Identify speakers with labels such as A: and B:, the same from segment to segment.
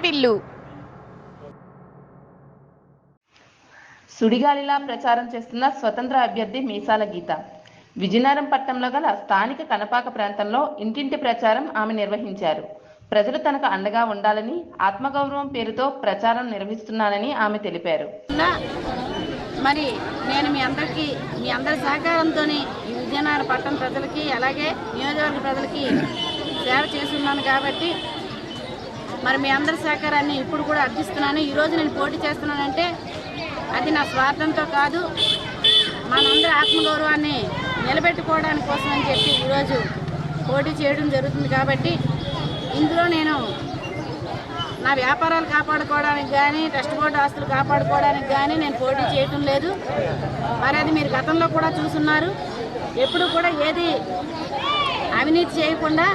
A: వాటిల్లు.
B: సుడిగాలిలా ప్రచారం చేస్తున్న స్వతంత్ర అభ్యర్థి మీసాల గీత. విజయనగరం పట్టణంలో గల స్థానిక కనపాక ప్రాంతంలో ఇంటింటి ప్రచారం ఆమె నిర్వహించారు. ప్రజలు తనకు అండగా ఉండాలని, ఆత్మగౌరవం పేరుతో ప్రచారం నిర్వహిస్తున్నానని ఆమె తెలిపారు.
C: మరి నేను మీ అందరి సహకారంతో ఈ విజయనగరం పట్టణ ప్రజలకి అలాగే నియోజకవర్గ ప్రజలకి సేవ చేస్తున్నాను కాబట్టి మరి మీ అందరి సహకారాన్ని ఇప్పుడు కూడా అర్థిస్తున్నాను. ఈరోజు నేను పోటీ చేస్తున్నానంటే అది నా స్వార్థంతో కాదు, మనందరి ఆత్మగౌరవాన్ని నిలబెట్టుకోవడానికి కోసం అని చెప్పి ఈరోజు పోటీ చేయడం జరుగుతుంది. కాబట్టి ఇందులో నేను నా వ్యాపారాలు కాపాడుకోవడానికి కానీ ట్రస్ట్ బోర్డు ఆస్తులు కాపాడుకోవడానికి కానీ నేను పోటీ చేయటం లేదు. మరి అది మీరు గతంలో కూడా చూస్తున్నారు. ఎప్పుడు కూడా ఏది అవినీతి చేయకుండా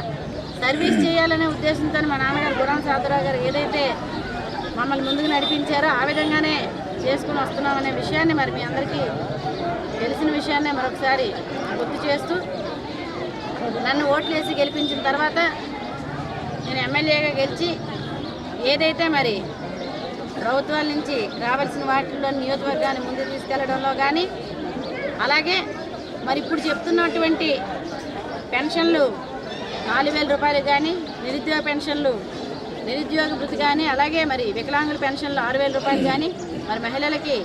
C: సర్వీస్ చేయాలనే ఉద్దేశంతో మా నాన్నగారు గురం సాధురావు గారు ఏదైతే మమ్మల్ని ముందుకు నడిపించారో ఆ విధంగానే చేసుకుని వస్తున్నామనే విషయాన్ని మరి మీ అందరికీ తెలిసిన విషయాన్నే మరొకసారి గుర్తు చేస్తూ నన్ను ఓట్లు వేసి గెలిపించిన తర్వాత నేను ఎమ్మెల్యేగా గెలిచి ఏదైతే మరి ప్రభుత్వాల నుంచి రావాల్సిన వాటిల్లో నియోజకవర్గాన్ని ముందుకు తీసుకెళ్లడంలో కానీ అలాగే మరి ఇప్పుడు చెప్తున్నటువంటి పెన్షన్లు 4,000 రూపాయలు కానీ నిరుద్యోగ పెన్షన్లు నిరుద్యోగ వృత్తి కానీ అలాగే మరి వికలాంగుల పెన్షన్లు 6,000 రూపాయలు కానీ మరి మహిళలకి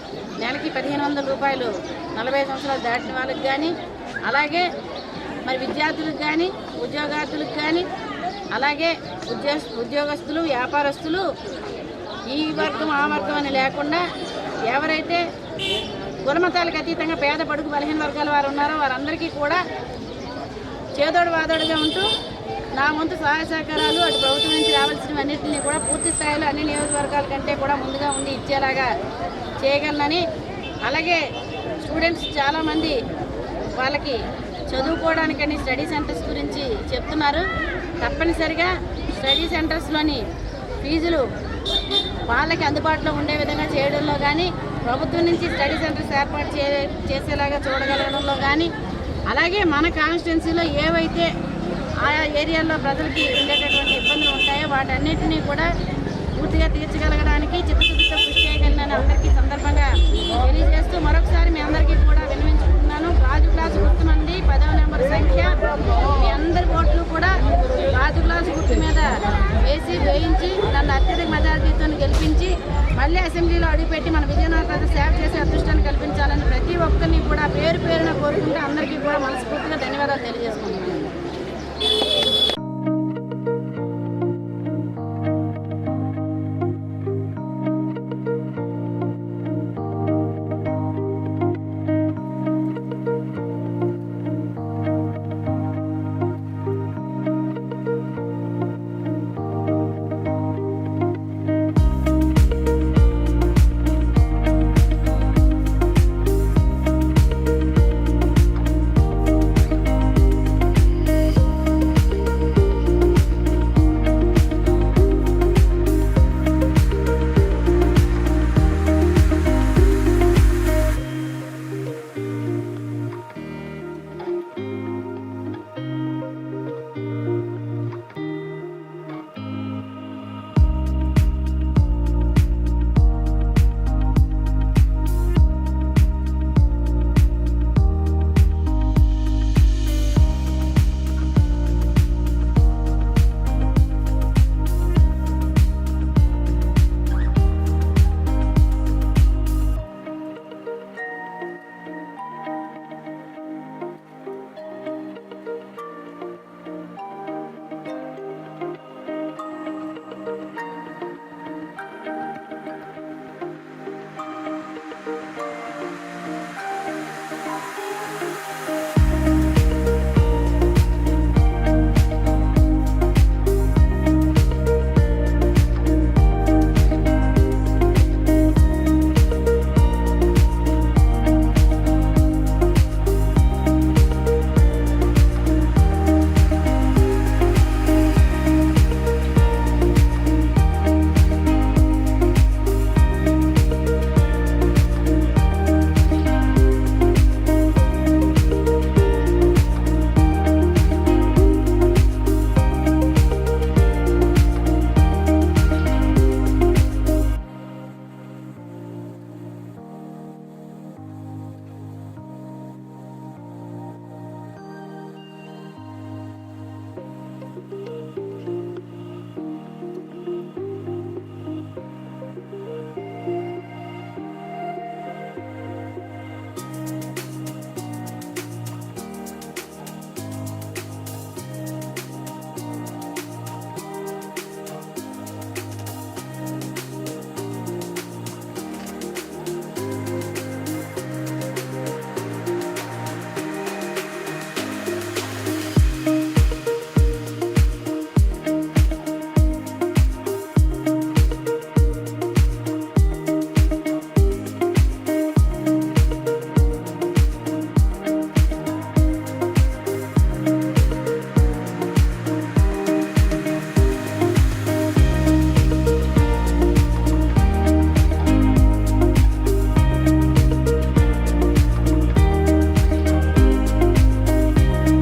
C: నెలకి 1,500 రూపాయలు 40 సంవత్సరాలు దాటిన వాళ్ళకి కానీ అలాగే మరి విద్యార్థులకు కానీ ఉద్యోగార్థులకు కానీ అలాగే ఉద్యోగస్తులు వ్యాపారస్తులు ఈ వర్గం ఆ వర్గం అని లేకుండా ఎవరైతే కులమతాలకు అతీతంగా పేద బడుగు బలహీన వర్గాల వారు ఉన్నారో వారందరికీ కూడా చేదోడు వాదోడుగా ఉంటూ నా వంతు సహాయ సహకారాలు అటు ప్రభుత్వం నుంచి రావాల్సినవన్నింటినీ కూడా పూర్తి స్థాయిలో అన్ని నియోజకవర్గాల కంటే కూడా ముందుగా ఉండి ఇచ్చేలాగా చేయగలనని అలాగే స్టూడెంట్స్ చాలామంది వాళ్ళకి చదువుకోవడానికని స్టడీ సెంటర్స్ గురించి చెప్తున్నారు. తప్పనిసరిగా స్టడీ సెంటర్స్లోని ఫీజులు వాళ్ళకి అందుబాటులో ఉండే విధంగా చేయడంలో కానీ ప్రభుత్వం నుంచి స్టడీ సెంటర్స్ ఏర్పాటు చేసేలాగా చూడగలగడంలో కానీ అలాగే మన కాన్స్టిట్యున్సీలో ఏవైతే ఆయా ఏరియాల్లో ప్రజలకి ఉండేటటువంటి ఇబ్బందులు ఉంటాయో వాటన్నిటినీ కూడా పూర్తిగా తీర్చగలగడానికి చిత్తశుద్ధితో కృషి చేయగలనని అందరికీ సందర్భంగా తెలియజేస్తూ మరొకసారి మీ అందరికీ కూడా విన్నవించుకుంటున్నాను. రాజు క్లాసు గుర్తు మంది 10వ నెంబర్ సంఖ్య మీ అందరి ఓట్లు కూడా రాజు క్లాసు గుర్తు మీద వేయించి నన్ను అత్యధిక మెజారిటీతో గెలిపించి మళ్ళీ అసెంబ్లీలో అడుగుపెట్టి మన విజయనగరం ప్రజలు సేవ చేసే అదృష్టాన్ని కల్పించాలని ప్రతి ఒక్కరిని కూడా పేరు పేరున కోరుకుంటూ అందరికీ కూడా మనస్ఫూర్తిగా ధన్యవాదాలు తెలియజేసుకుంటున్నాను.